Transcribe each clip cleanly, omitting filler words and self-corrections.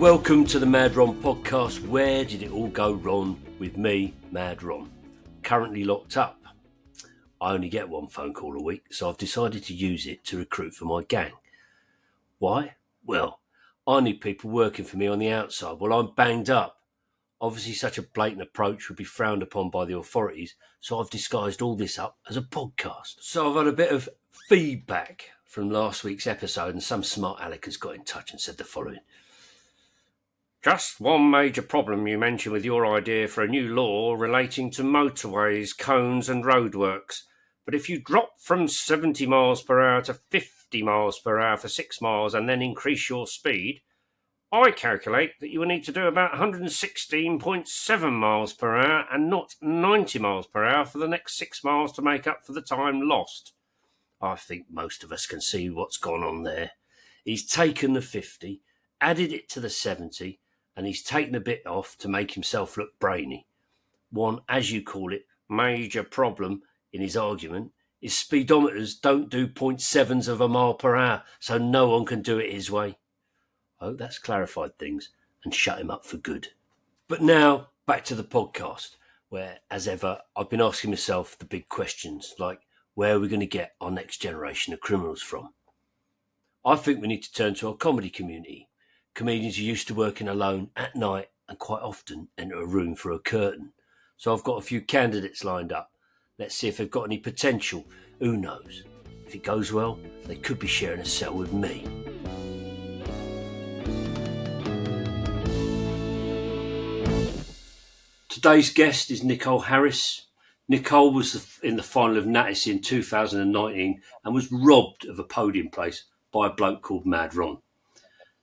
Welcome to the Mad Ron podcast. Where did it all go wrong with me, Mad Ron? Currently locked up. I only get one phone call a week, so I've decided to use it to recruit for my gang. Why? Well, I need people working for me on the outside while I'm banged up. Obviously, such a blatant approach would be frowned upon by the authorities, so I've disguised all this up as a podcast. So I've had a bit of feedback from last week's episode, and some smart aleck has got in touch and said the following. Just one major problem you mentioned with your idea for a new law relating to motorways, cones and roadworks. But if you drop from 70 miles per hour to 50 miles per hour for 6 miles and then increase your speed, I calculate that you will need to do about 116.7 miles per hour and not 90 miles per hour for the next 6 miles to make up for the time lost. I think most of us can see what's gone on there. He's taken the 50, added it to the 70, and he's taken a bit off to make himself look brainy. One, as you call it, major problem in his argument is speedometers don't do 0.7s of a mile per hour, so no one can do it his way. I hope that's clarified things and shut him up for good. But now, back to the podcast, where, as ever, I've been asking myself the big questions, like where are we going to get our next generation of criminals from? I think we need to turn to our comedy community. Comedians are used to working alone at night and quite often enter a room for a curtain. So I've got a few candidates lined up. Let's see if they've got any potential. Who knows? If it goes well, they could be sharing a cell with me. Today's guest is Nicole Harris. Nicole was in the final of Natty in 2019 and was robbed of a podium place by a bloke called Mad Ron.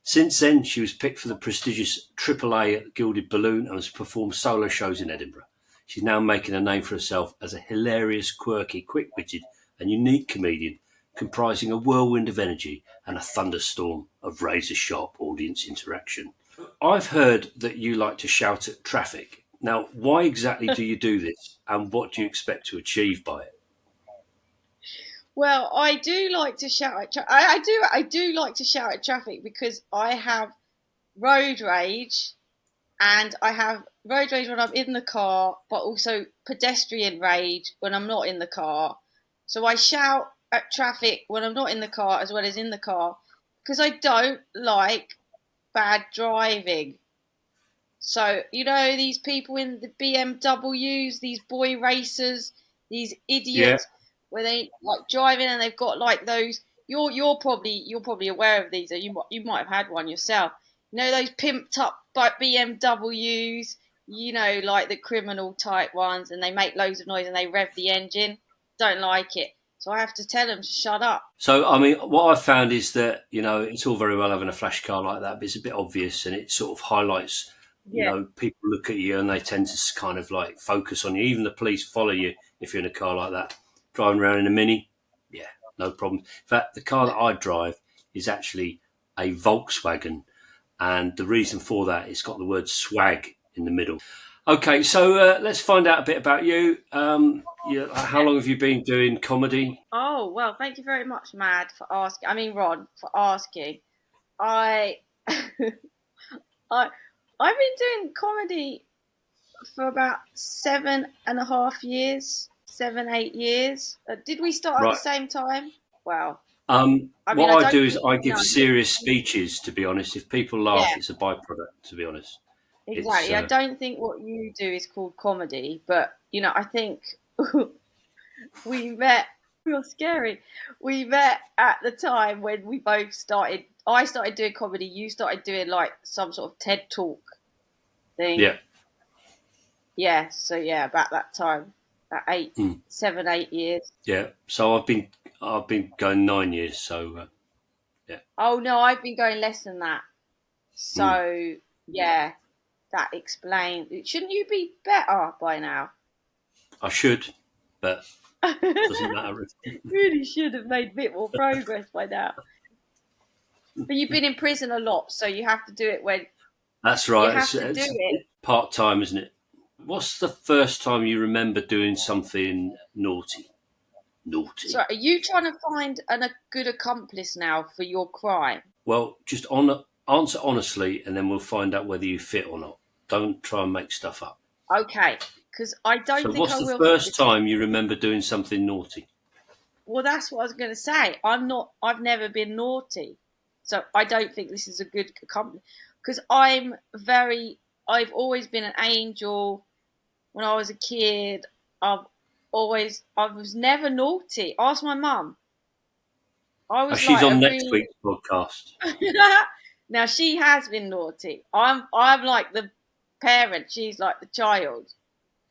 Since then, she was picked for the prestigious AAA at the Gilded Balloon and has performed solo shows in Edinburgh. She's now making a name for herself as a hilarious, quirky, quick-witted and unique comedian comprising a whirlwind of energy and a thunderstorm of razor-sharp audience interaction. I've heard that you like to shout at traffic. Now, why exactly do you do this and what do you expect to achieve by it? Well, I do like to shout at I do like to shout at traffic because I have road rage, and I have road rage when I'm in the car, but also pedestrian rage when I'm not in the car. So I shout at traffic when I'm not in the car as well as in the car because I don't like bad driving. So, these people in the BMWs, these boy racers, these idiots, where they like driving and they've got like those. You're probably aware of these, or you might have had one yourself. Those pimped up BMWs. Like the criminal type ones, and they make loads of noise and they rev the engine. Don't like it, so I have to tell them to shut up. So, I mean, what I've found is that it's all very well having a flash car like that, but it's a bit obvious, and it sort of highlights. People look at you and they tend to kind of like focus on you. Even the police follow you if you're in a car like that. Driving around in a Mini, yeah, no problem. In fact, the car that I drive is actually a Volkswagen, and the reason for that, it's got the word swag in the middle. Okay, so let's find out a bit about you. How long have you been doing comedy? Oh, well, thank you very much, Ron, for asking. I've been doing comedy for about 8 years. Did we start at the same time? Well, what I do is I give serious speeches, to be honest. If people laugh, it's a byproduct, to be honest. Exactly. I don't think what you do is called comedy, but, I think we met. You're scary. We met at the time when we both started. I started doing comedy. You started doing like some sort of TED Talk thing. Yeah. Yeah. So about that time, about 7, 8 years. Yeah. So I've been going 9 years. So yeah. Oh no, I've been going less than that. So yeah, that explains. Shouldn't you be better by now? I should, but it doesn't matter. Really should have made a bit more progress by now. But you've been in prison a lot, so you have to do it when. That's right. You have to do it part time, isn't it? What's the first time you remember doing something naughty? So are you trying to find a good accomplice now for your crime? Well, just on answer honestly, and then we'll find out whether you fit or not. Don't try and make stuff up. Okay, because I So, don't think what's I the will fit first this in. time you remember doing something naughty? Well, that's what I was going to say. I've never been naughty. So I don't think this is a good company. Because I've always been an angel. When I was a kid, I was never naughty. Ask my mum. I Oh, was she's like a on next real. week's podcast. Now she has been naughty. I'm like the parent. She's like the child.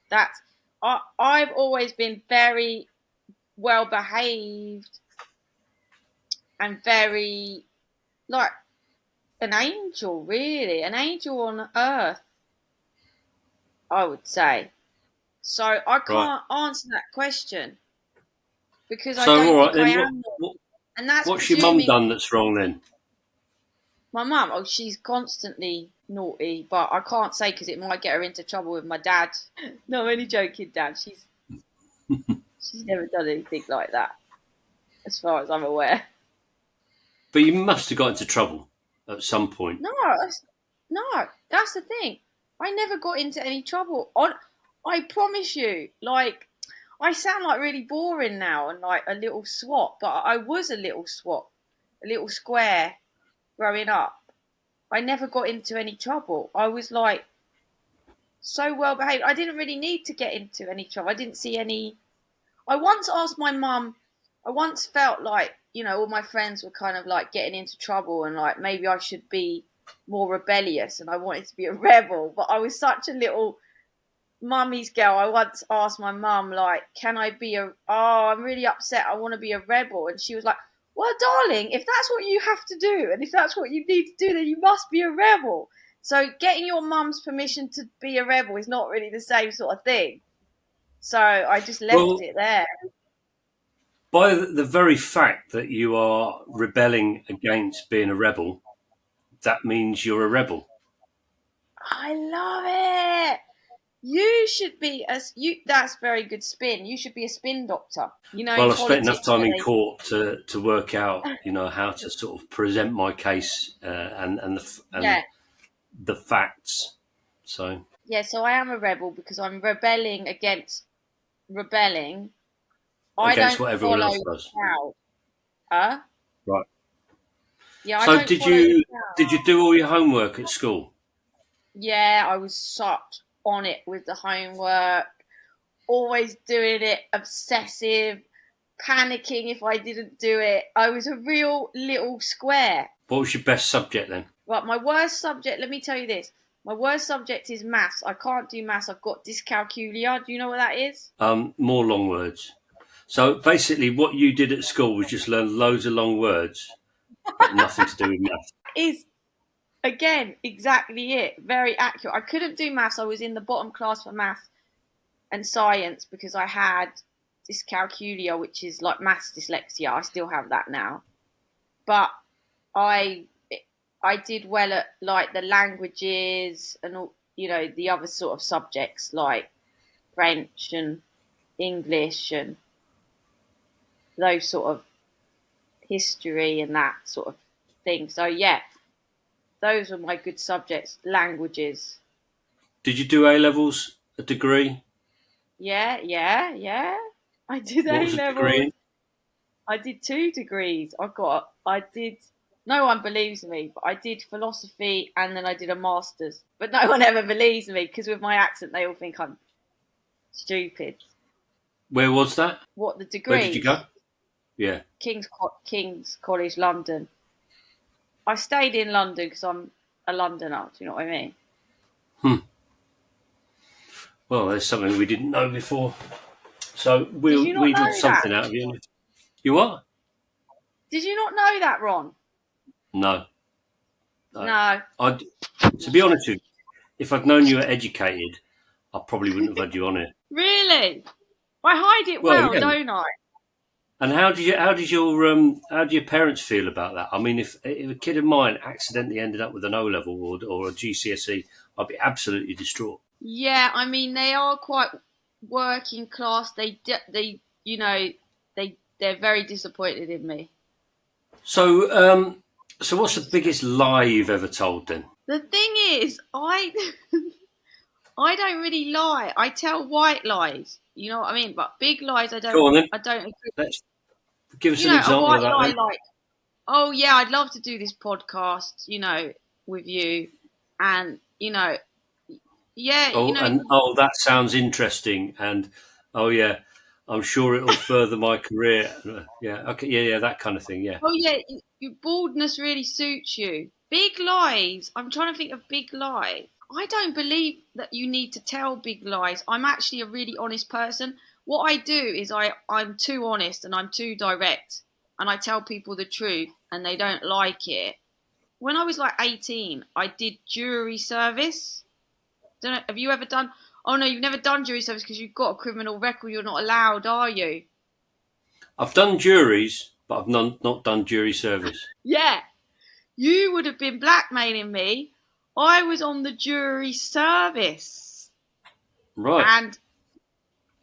That's I've always been very well behaved and very like an angel, really, an angel on earth, I would say. So I Right. can't answer that question because I So, don't all right think I then. am, and that's What's your mum presuming done that's wrong then? my mum. Oh, she's constantly naughty, but I can't say because it might get her into trouble with my dad. No, I'm only joking, Dad. She's never done anything like that, as far as I'm aware. But you must have got into trouble at some point. No, no, that's the thing. I never got into any trouble. I promise you. Like, I sound like really boring now and like a little swot, but I was a little swot, a little square growing up. I never got into any trouble. I was like so well behaved. I didn't really need to get into any trouble. I didn't see any. I once asked my mum, I once felt like, all my friends were kind of like getting into trouble and like maybe I should be more rebellious and I wanted to be a rebel. But I was such a little mummy's girl. I once asked my mum, like, can I be I'm really upset. I want to be a rebel. And she was like, well, darling, if that's what you have to do and if that's what you need to do, then you must be a rebel. So getting your mum's permission to be a rebel is not really the same sort of thing. So I just left Well, it there. by the very fact that you are rebelling against being a rebel, that means you're a rebel. I love it. You should be That's very good spin. You should be a spin doctor. Well, In I've spent enough politics time where in court to work out, how to sort of present my case and yeah, the facts. So yeah. So I am a rebel because I'm rebelling against rebelling. I against don't what everyone follow else the does, crowd. Huh? right? Yeah, I So don't did follow the you crowd. did you do all your homework at school? Yeah, I was such on it with the homework. Always doing it, obsessive, panicking if I didn't do it. I was a real little square. What was your best subject then? Right, my worst subject, let me tell you this. My worst subject is maths. I can't do maths. I've got dyscalculia. Do you know what that is? More long words. So basically, what you did at school was just learn loads of long words, but nothing to do with math. Is, again, exactly it. Very accurate. I couldn't do maths. I was in the bottom class for maths and science because I had dyscalculia, which is like maths dyslexia. I still have that now. But I I did well at like the languages and all, the other sort of subjects like French and English and those sort of history and that sort of thing. So yeah, those were my good subjects. Languages. Did you do A levels, a degree? Yeah, yeah, yeah. I did What A was the degree levels. in? I did 2 degrees. I did. No one believes me, but I did philosophy and then I did a master's. But no one ever believes me because with my accent, they all think I'm stupid. Where was that? What the Where did you go? degrees? Yeah. King's College London. I stayed in London because I'm a Londoner. Do you know what I mean? Hmm. Well, there's something we didn't know before. So Did we'll you not wheedled know that? something out of you. You what? Did you not know that, Ron? No. No. No. To be honest with you, if I'd known you were educated, I probably wouldn't have had you on here. Really? I hide it Well, well, yeah. don't I? And how do your parents feel about that? I mean, if a kid of mine accidentally ended up with an O level or a GCSE, I'd be absolutely distraught. Yeah, I mean they are quite working class. They're very disappointed in me. So So what's the biggest lie you've ever told then? The thing is, I I don't really lie. I tell white lies. You know what I mean? But big lies, Go on then. I don't agree. Let's give us You an know, a example of white that lie then. like, oh yeah, I'd love to do this podcast, with you, and yeah, That sounds interesting. And oh yeah, I'm sure it'll further my career. Yeah, okay, yeah, that kind of thing. Yeah. oh yeah, your baldness really suits you. Big lies. I'm trying to think of big lies. I don't believe that you need to tell big lies. I'm actually a really honest person. What I do is I'm too honest and I'm too direct, and I tell people the truth and they don't like it. When I was like 18, I did jury service. Don't know, have you ever done? Oh no, you've never done jury service because you've got a criminal record. You're not allowed, are you? I've done juries, but I've not done jury service. Yeah, you would have been blackmailing me. I was on the jury service, Right. and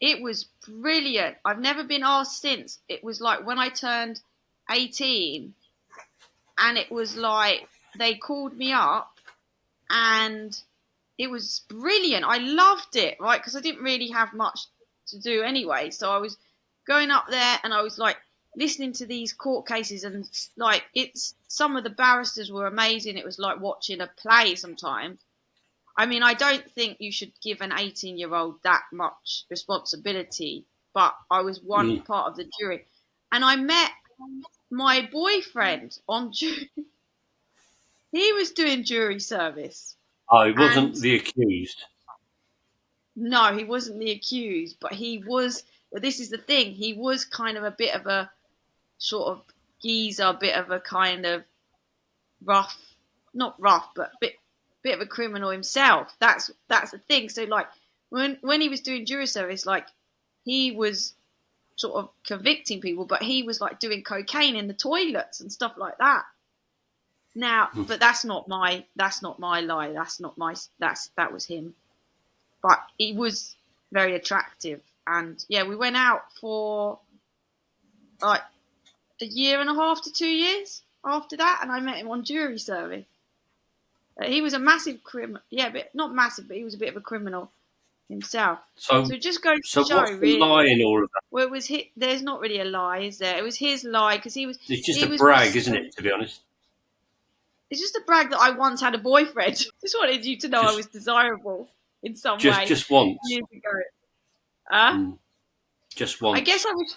it was brilliant. I've never been asked since. It was like when I turned 18, and it was like they called me up, and it was brilliant. I loved it, right? Because I didn't really have much to do anyway. So I was going up there and I was like listening to these court cases, and like some of the barristers were amazing. It was like watching a play sometimes. I mean, I don't think you should give an 18-year-old that much responsibility, but I was one Mm. part of the jury. And I met my boyfriend on jury. He was doing jury service. I And wasn't the accused. no, he wasn't the accused, but he was. But this is the thing. He was kind of a bit of a sort of geezer, a bit of a kind of rough, not rough, but bit of a criminal himself. That's the thing. So like when he was doing jury service, like he was sort of convicting people, but he was like doing cocaine in the toilets and stuff like that. Now, Mm. but that's not my lie. That was him. But he was very attractive, and yeah, we went out for like a year and a half to 2 years after that, and I met him on jury service. He was a massive criminal, yeah, but not massive, but he was a bit of a criminal himself. So, So it just goes to so show, what's the really. lie in all of that? Well, it was there's not really a lie, is there? It was his lie because It's just he a was. brag, isn't it? To be honest, It's just a brag that I once had a boyfriend. Just wanted you to know I just was desirable in some just way just once. years ago. Huh? Mm. Just I guess once.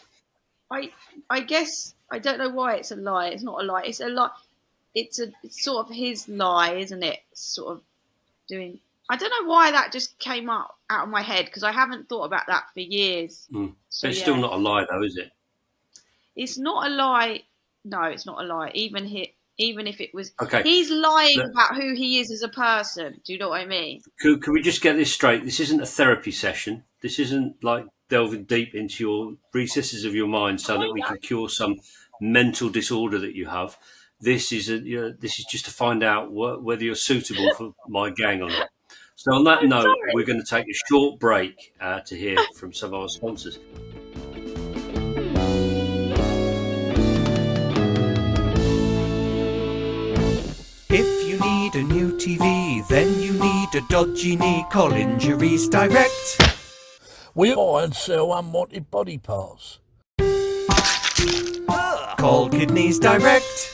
I was. I guess I don't know why it's a lie. It's not a lie. It's a lie. It's sort of his lie, isn't it? Sort of doing. I don't know why that just came up out of my head because I haven't thought about that for years. Mm. So But it's still yeah, not a lie, though, is it? it's not a lie. No, it's not a lie. Even if it was, Okay. he's lying about who he is as a person. Do you know what I mean? Can we just get this straight? This isn't a therapy session. This isn't like delving deep into your recesses of your mind so that we can cure some mental disorder that you have. This is this is just to find out whether you're suitable for my gang or not. So on that I'm note, we're sorry. going to take a short break to hear from some of our sponsors. If you need a new TV, then you need a dodgy knee. Call Injuries Direct. We buy and sell unwanted body parts. Call Kidneys Direct.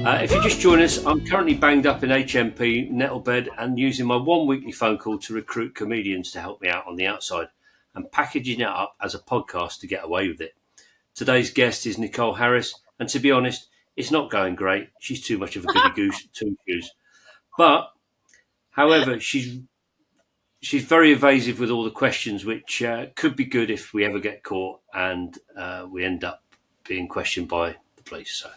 If you just join us, I'm currently banged up in HMP, Nettlebed, and using my one weekly phone call to recruit comedians to help me out on the outside and packaging it up as a podcast to get away with it. Today's guest is Nicole Harris, and to be honest, it's not going great. She's too much of a goody goose to choose. But, however, she's very evasive with all the questions, which could be good if we ever get caught and we end up being questioned by the police. So.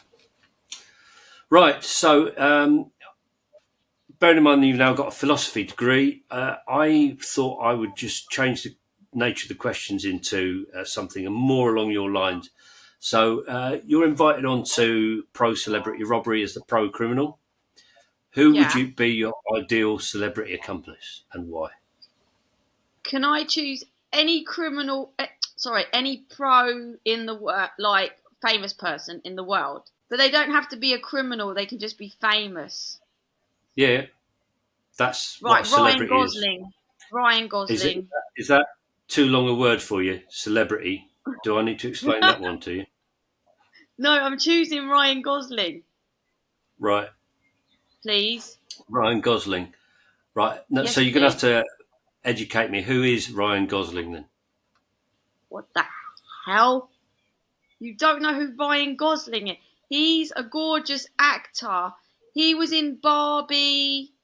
Right, so bearing in mind that you've now got a philosophy degree, I thought I would just change the nature of the questions into something more along your lines. So you're invited on to pro celebrity robbery as the pro criminal. Who would Yeah. you be your ideal celebrity accomplice and why? Can I choose any criminal? Any pro in the world, like famous person in the world, but they don't have to be a criminal. They can just be famous. Yeah, that's what a Right, Ryan celebrity is. Gosling. Ryan Gosling. Is that too long a word for you? Celebrity. Do I need to explain that one to you? No, I'm choosing Ryan Gosling. Right, Please. Ryan Gosling. Right, no, Yes, so you're going to please. have to educate me. Who is Ryan Gosling then? What the hell? You don't know who Ryan Gosling is? He's a gorgeous actor. He was in Barbie,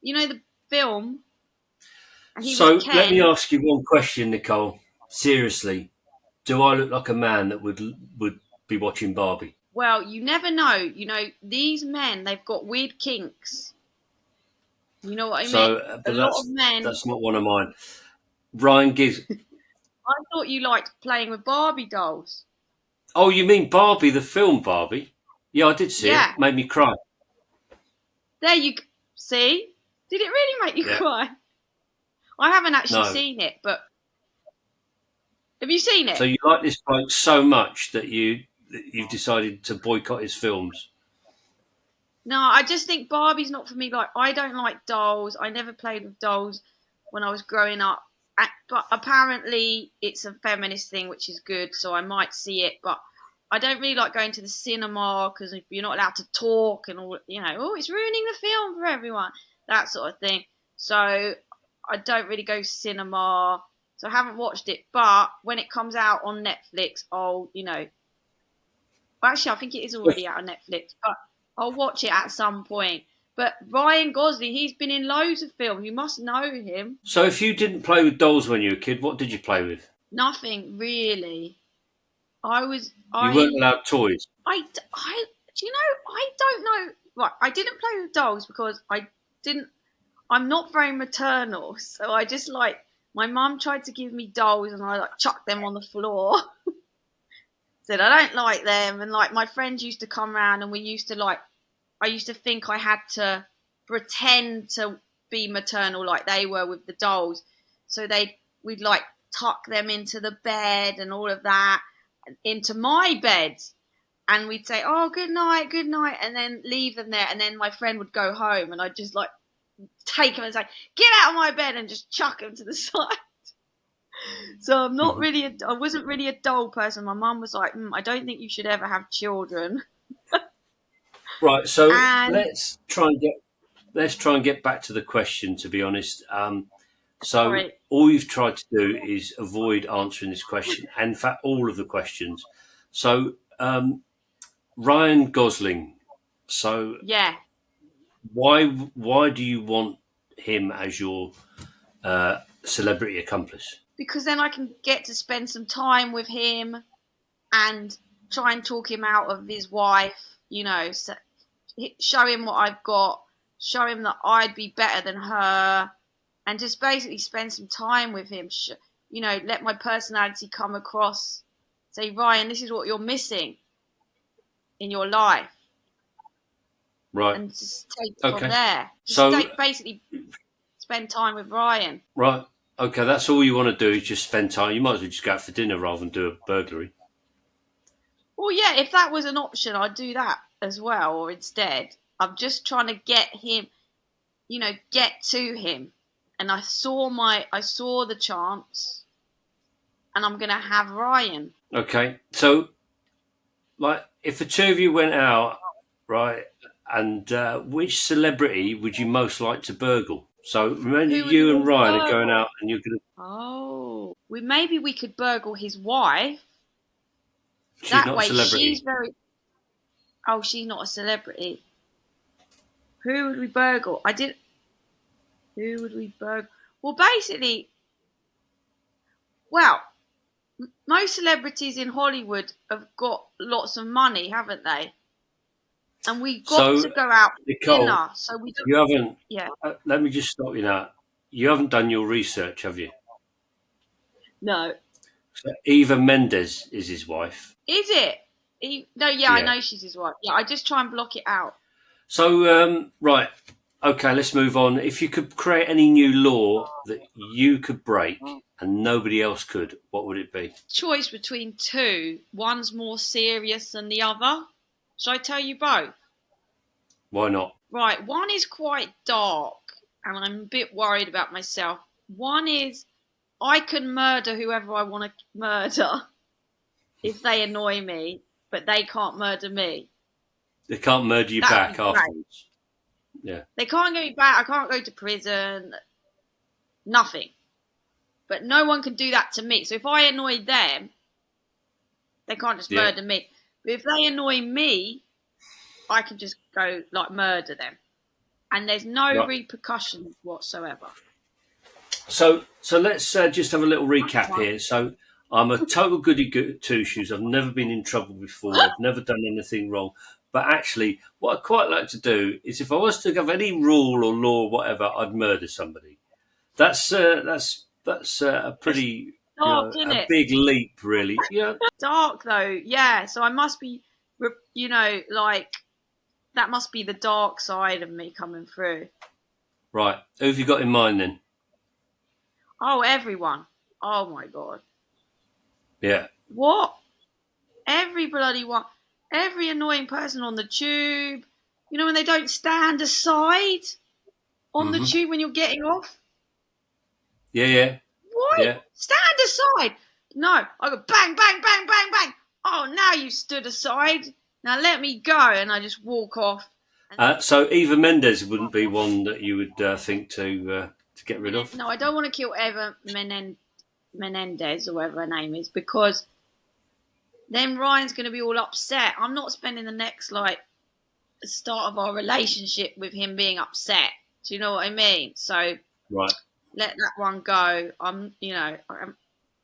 you know the film, and he was So let me Ken. ask you one question, Nicole. Seriously, do I look like a man that would be watching Barbie? Well, you never know. These men, they've got weird kinks. You know what I mean? So, A but lot of men. that's not one of mine. Ryan Giz. I thought you liked playing with Barbie dolls. Oh, you mean Barbie, the film Barbie? Yeah, I did see Yeah, it. Made me cry. there you see. Did it really make you Yeah. cry? I haven't actually No. seen it, but have you seen So it? you like this bloke so much that you've decided to boycott his films? No, I just think Barbie's not for me. Like, I don't like dolls. I never played with dolls when I was growing up. But apparently, it's a feminist thing, which is good. So I might see it, but I don't really like going to the cinema because you're not allowed to talk and all. Oh, it's ruining the film for everyone. That sort of thing. So I don't really go cinema. So I haven't watched it. But when it comes out on Netflix, actually, I think it is already out on Netflix, but I'll watch it at some point. But Ryan Gosling, he's been in loads of films. You must know him. So if you didn't play with dolls when you were a kid, what did you play with? Nothing really. You weren't allowed toys. Do you know, I don't know. Right, I didn't play with dolls because I'm not very maternal. So I just my mum tried to give me dolls and I chucked them on the floor. Said I don't like them. And my friends used to come around and we used to I used to think I had to pretend to be maternal like they were with the dolls. So we'd tuck them into the bed and all of that, into my bed. And we'd say, oh, good night, and then leave them there. And then my friend would go home and I'd just take them and say, get out of my bed and just chuck them to the side. So I wasn't really a doll person. My mum was like, I don't think you should ever have children. Right. So And let's try and get back to the question. To be honest, so sorry, all you've tried to do is avoid answering this question, and in fact, all of the questions. So Ryan Gosling. So yeah, why do you want him as your celebrity accomplice? because then I can get to spend some time with him and try and talk him out of his wife, show him what I've got, show him that I'd be better than her, and just basically spend some time with him. Let my personality come across. Say, Ryan, this is what you're missing in your life, Right. and just take it from Okay. there. So Basically spend time with Ryan. right. Okay. That's all you want to do is just spend time. You might as well just go out for dinner rather than do a burglary. Well, yeah, if that was an option, I'd do that as well. Or instead, I'm just trying to get him, get to him. And I saw the chance, and I'm gonna have Ryan. Okay. So, if the two of you went out, right, and which celebrity would you most like to burgle? So, remember, Who would we you and want to Ryan are going burgle? out, and you're going to. Oh, maybe we could burgle his wife. She's That not a way, she's celebrity. very. Oh, she's not a celebrity. Who would we burgle? Who would we burgle? Well, basically, well, most celebrities in Hollywood have got lots of money, haven't they? And we got So, to go out for Nicole, dinner, so we don't. you haven't. Yeah, Let me just stop you now. You haven't done your research, have you? no. So Eva Mendes is his wife. Is it? No, yeah, I Yeah. know she's his wife. Yeah, I just try and block it out. So, right. Okay, let's move on. If you could create any new law that you could break and nobody else could, what would it be? Choice between two. One's more serious than the other. Shall I tell you both? Why not? Right, one is quite dark, and I'm a bit worried about myself. One is I can murder whoever I want to murder if they annoy me, but they can't murder me. They can't murder you That would back be great. afterwards. Yeah. They can't get me back. I can't go to prison. Nothing. But no one can do that to me. So if I annoy them, they can't just murder me. But if they annoy me, I can just go like murder them, and there's no repercussions whatsoever. So let's just have a little recap here. So I'm a total goody two shoes. I've never been in trouble before. I've never done anything wrong. But actually, what I'd quite like to do is, if I was to have any rule or law or whatever, I'd murder somebody. That's a pretty Dark, isn't a it? big leap, really. Yeah. Dark though, yeah. So I must be, like that must be the dark side of me coming through. Right. Who have you got in mind then? Oh, everyone. Oh my god. Yeah. What? Every bloody one. Every annoying person on the tube. You know when they don't stand aside on the tube when you're getting off? Yeah. Why? Yeah. Stand aside. No. I go bang, bang, bang, bang, bang. Oh, now you stood aside. Now let me go. And I just walk off. So Eva Mendes wouldn't be one that you would think to get rid of? No, I don't want to kill Eva Menendez or whatever her name is, because then Ryan's going to be all upset. I'm not spending the next the start of our relationship with him being upset. Do you know what I mean? So right, let that one go. I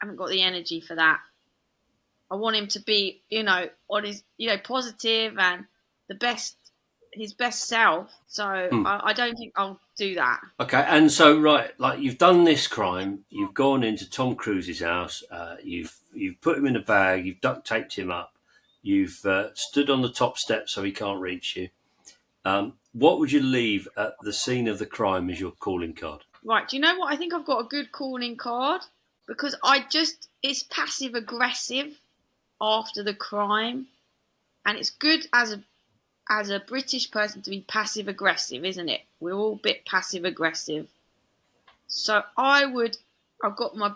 haven't got the energy for that. I want him to be, on his, positive and his best self. So I don't think I'll do that. Okay, and so like you've done this crime, you've gone into Tom Cruise's house, you've put him in a bag, you've duct taped him up, you've stood on the top step so he can't reach you. What would you leave at the scene of the crime as your calling card? Right, do you know what? I think I've got a good calling card, because it's passive aggressive after the crime, and it's good as a British person to be passive aggressive, isn't it? We're all a bit passive aggressive. So I've got my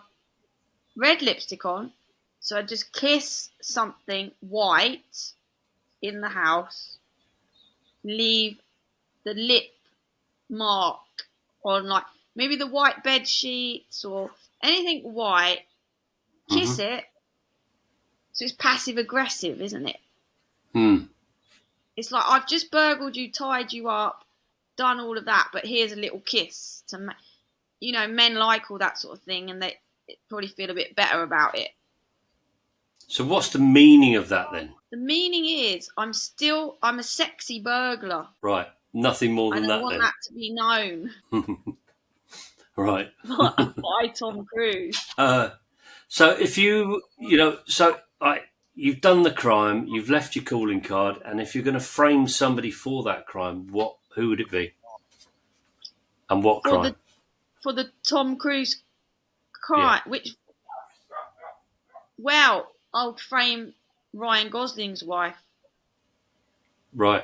red lipstick on, so I just kiss something white in the house, leave the lip mark on maybe the white bed sheets or anything white, kiss it. So it's passive aggressive, isn't it? It's like, I've just burgled you, tied you up, done all of that, but here's a little kiss. Men like all that sort of thing, and they probably feel a bit better about it. So what's the meaning of that then? The meaning is I'm a sexy burglar. Right, nothing more than that. I want that to be known. Right. By Tom Cruise. So if you've done the crime, you've left your calling card, and if you're going to frame somebody for that crime, who would it be? And what crime? For the Tom Cruise crime, I'll frame Ryan Gosling's wife. Right.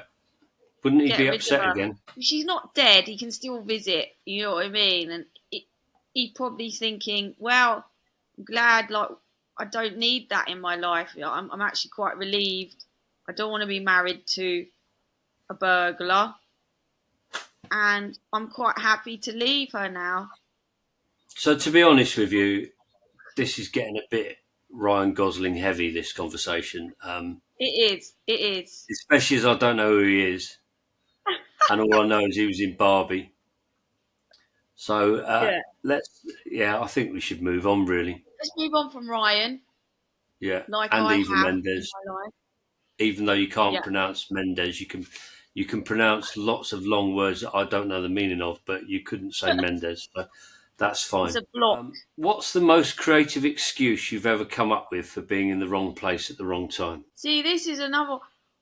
Wouldn't he be upset again? She's not dead. He can still visit. You know what I mean? And he's probably thinking, well, I'm glad, I don't need that in my life. I'm actually quite relieved. I don't want to be married to a burglar. And I'm quite happy to leave her now. So to be honest with you, this is getting a bit Ryan Gosling heavy, this conversation. It is. Especially as I don't know who he is. And all I know is he was in Barbie. So I think we should move on, really. Let's move on from Ryan. Yeah, and Eva Mendes. Even though you can't pronounce Mendes, you can pronounce lots of long words that I don't know the meaning of, but you couldn't say Mendes. So that's fine. It's a block. What's the most creative excuse you've ever come up with for being in the wrong place at the wrong time? See, this is another.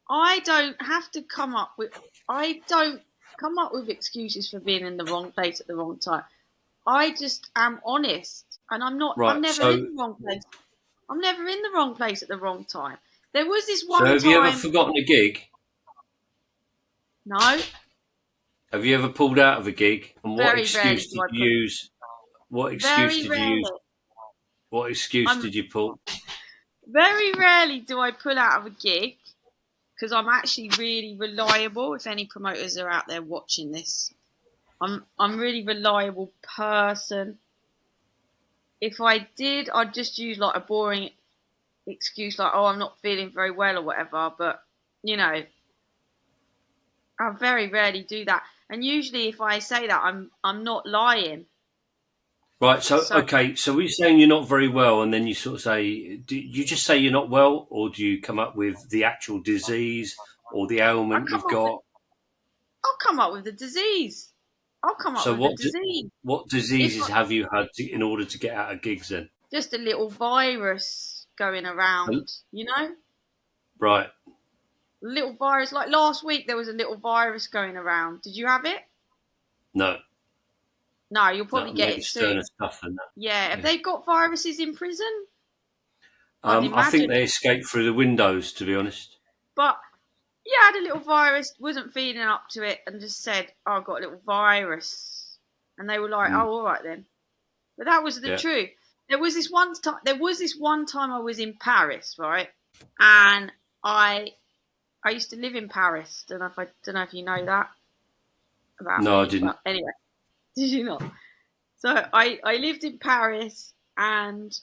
I don't have to come up with. I don't come up with excuses for being in the wrong place at the wrong time. I just am honest, and I'm not. Right. I'm never So, in the wrong place. I'm never in the wrong place at the wrong time. There was this so one have you ever time. forgotten a gig? No, Have you ever pulled out of a gig? And what very rarely excuse do did I you put. use? What excuse Very did you use? rarely. What excuse I'm did you pull? very rarely do I pull out of a gig because I'm actually really reliable. If any promoters are out there watching this, I'm really reliable person. If I did, I'd just use like a boring excuse like, oh, I'm not feeling very well or whatever. But, you know, I very rarely do that. And usually if I say that, I'm not lying. Right. So, So okay. So we're saying you're not very well, and then you sort of say, do you just say you're not well, or do you come up with the actual disease or the I ailment come you've up with, got? I'll come up with the disease. I'll come up So with the disease. what If diseases I, have you had in order to get out of gigs then? just a little virus going around, you know? Right. Little virus. Like last week, there was a little virus going around. Did you have it? No. No, you'll No. probably get Maybe it soon. sterner stuff than that. Yeah. Have Yeah. they got viruses in prison? I'd I think imagine. they escaped through the windows, to be honest. But yeah, I had a little virus, wasn't feeling up to it, and just said, oh, I've got a little virus. And they were like, Mm. oh, all right then. But that was the Yeah. truth. There was this one time I was in Paris, right? And I used to live in Paris. Don't know if you know that about No, I me, didn't. but anyway, did you not? So I lived in Paris, and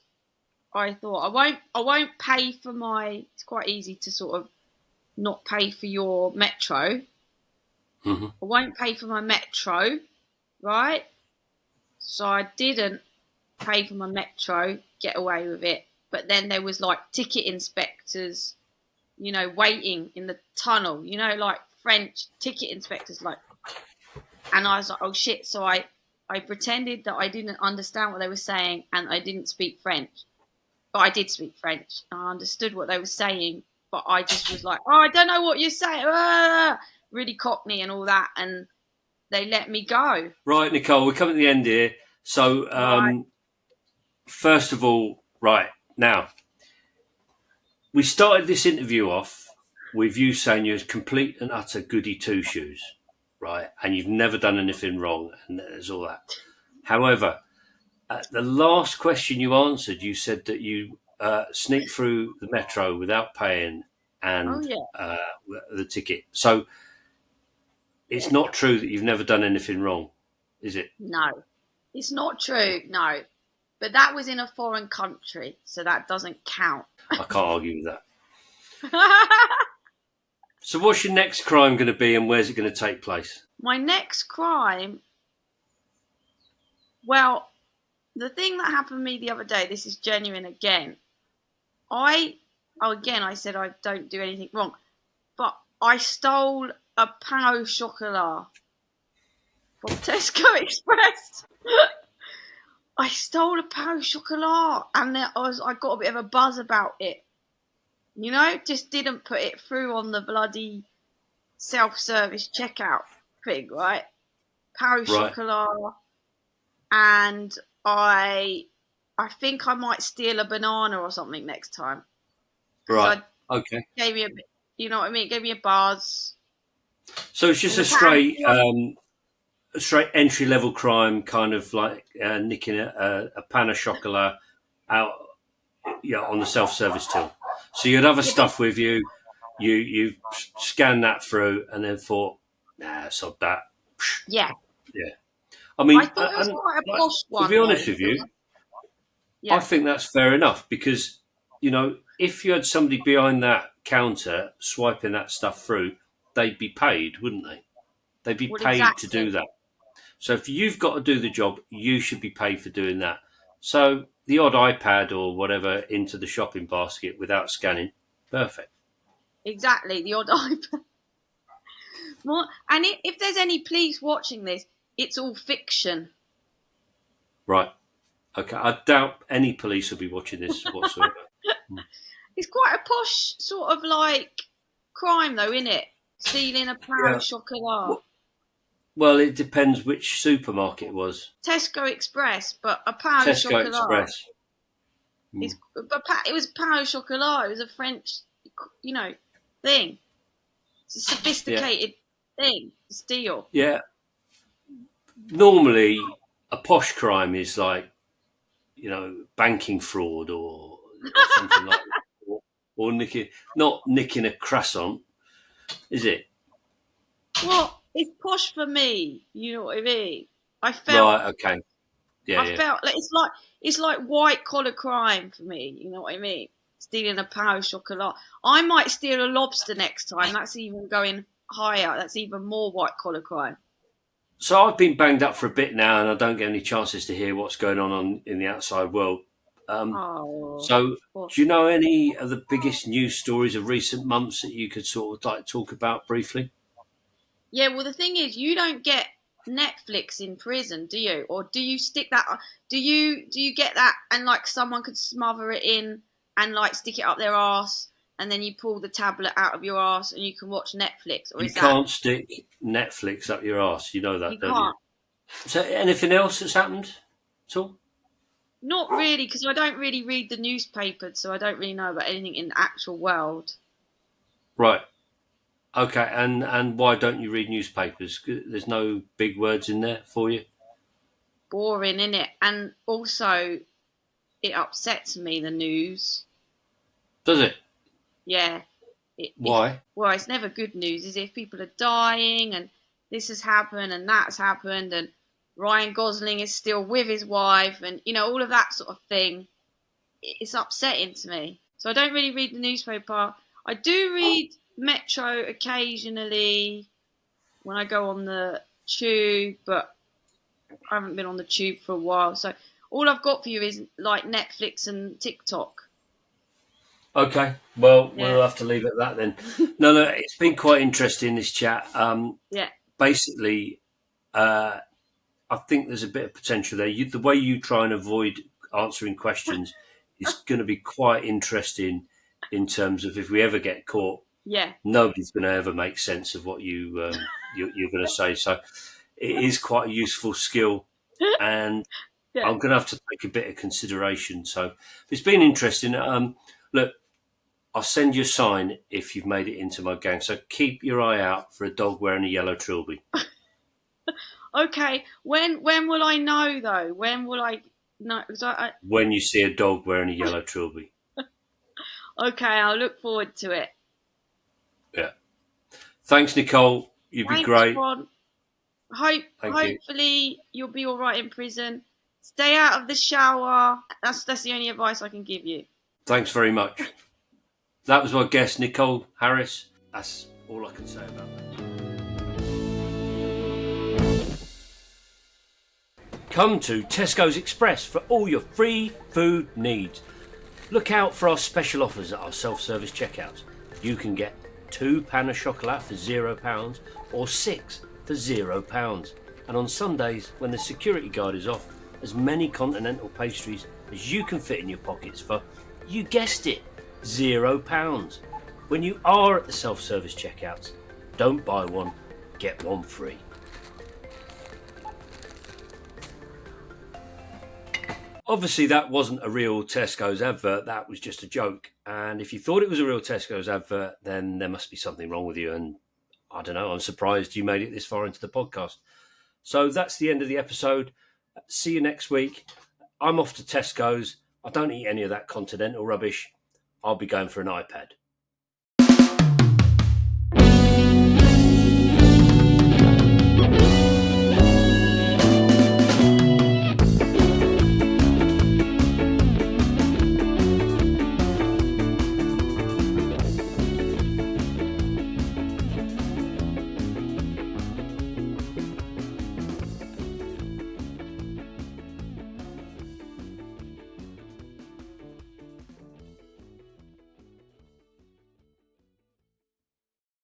I thought I won't pay for my. It's quite easy to sort of not pay for your metro. Hmm. I won't pay for my metro, right? So I didn't pay for my metro, get away with it. But then there was like ticket inspectors, you know, waiting in the tunnel, you know, like French ticket inspectors, like. And I was like, oh shit! So I pretended that I didn't understand what they were saying, and I didn't speak French. But I did speak French. I understood what they were saying, but I just was like, oh, I don't know what you're saying. Ah! Really cockney and all that, and they let me go. Right, Nicole, we're coming to the end here. So, Right. first of all, right now, we started this interview off with you saying you're complete and utter goody two shoes, right? And you've never done anything wrong, and there's all that. However, the last question you answered, you said that you sneaked through the metro without paying Oh and yeah. the ticket. So it's not true that you've never done anything wrong, is it? No, it's not true. No, but that was in a foreign country, so that doesn't count. I can't argue with that. So what's your next crime going to be, and where's it going to take place? My next crime. Well, the thing that happened to me the other day. This is genuine again. I said I don't do anything wrong, but I stole a pain au chocolat from Tesco Express. I stole a pain au chocolat, and I got a bit of a buzz about it. You know, just didn't put it through on the bloody self-service checkout thing, right? Pain au Right. chocolat, and I think I might steal a banana or something next time. Right. So Okay. gave me a bit, you know what I mean? It gave me a buzz. So it's just a straight entry level crime, kind of like nicking a pan of chocolat out, on the self service till. So you had other stuff with you. You scanned that through, and then thought, nah, sod that. Yeah. Yeah. I mean, I thought it was and, quite a like, posh one. to be honest though. with you, I Yeah. think that's fair enough because, if you had somebody behind that counter swiping that stuff through, they'd be paid, wouldn't they? They'd be Well, paid to exactly. do that. So if you've got to do the job, you should be paid for doing that. So the odd iPad or whatever into the shopping basket without scanning, perfect. Exactly. The odd iPad. Well, and if there's any police watching this, it's all fiction. Right. Okay. I doubt any police will be watching this whatsoever. It's quite a posh sort of like crime, though, isn't it? Stealing a pain Yeah. au chocolat. Well, Well, it depends which supermarket it was. Tesco Express, but a pain au Tesco chocolat. Express. It was pain au chocolat. It was a French, thing. It's a sophisticated thing. Steal. Yeah. Normally, a posh crime is like, banking fraud or something like that. Or not nicking a croissant, is it? Well, it's posh for me. You know what I mean? I felt Right, okay. Yeah. like it's like white collar crime for me. You know what I mean? Stealing a pain au chocolat. I might steal a lobster next time. That's even going higher. That's even more white collar crime. So I've been banged up for a bit now, and I don't get any chances to hear what's going on in the outside world. So, Well, do you know any of the biggest news stories of recent months that you could sort of like talk about briefly? yeah. Well, the thing is, you don't get Netflix in prison, do you? Or do you stick that? Do you get that and like someone could smother it in and like stick it up their arse, and then you pull the tablet out of your arse and you can watch Netflix? Or You is that can't stick Netflix up your arse. You know that, you don't you? can't? So, anything else that's happened at all? Not really, because I don't really read the newspaper, so I don't really know about anything in the actual world. Right. Okay. And why don't you read newspapers? There's no big words in there for you. Boring, innit? And also, it upsets me, the news. Does it? Yeah. Why? Well, it's never good news, is it? If people are dying and this has happened and that's happened and Ryan Gosling is still with his wife and, all of that sort of thing. It's upsetting to me. So I don't really read the newspaper. I do read Metro occasionally when I go on the tube, but I haven't been on the tube for a while. So all I've got for you is like Netflix and TikTok. Okay. Well, Yeah. we'll have to leave it at that then. No, it's been quite interesting, this chat. Yeah. Basically, I think there's a bit of potential there. The way you try and avoid answering questions is going to be quite interesting in terms of if we ever get caught, Yeah. nobody's going to ever make sense of what you're going to say. So it is quite a useful skill, and Yeah. I'm going to have to take a bit of consideration. So it's been interesting. Look, I'll send you a sign if you've made it into my gang. So keep your eye out for a dog wearing a yellow trilby. Okay. When will I know though? When will I know? When you see a dog wearing a yellow trilby. Okay, I'll look forward to it. Yeah. Thanks, Nicole. You'd be Thanks, great. Ron. Thank you. Hopefully you'll be all right in prison. Stay out of the shower. That's the only advice I can give you. Thanks very much. That was my guest, Nicole Harris. That's all I can say about that. Come to Tesco's Express for all your free food needs. Look out for our special offers at our self-service checkouts. You can get 2 pain au chocolat for £0 or 6 for £0. And on Sundays, when the security guard is off, as many continental pastries as you can fit in your pockets for, you guessed it, £0. When you are at the self-service checkouts, don't buy one, get one free. Obviously, that wasn't a real Tesco's advert. That was just a joke. And if you thought it was a real Tesco's advert, then there must be something wrong with you. And I don't know, I'm surprised you made it this far into the podcast. So that's the end of the episode. See you next week. I'm off to Tesco's. I don't eat any of that continental rubbish. I'll be going for an iPad.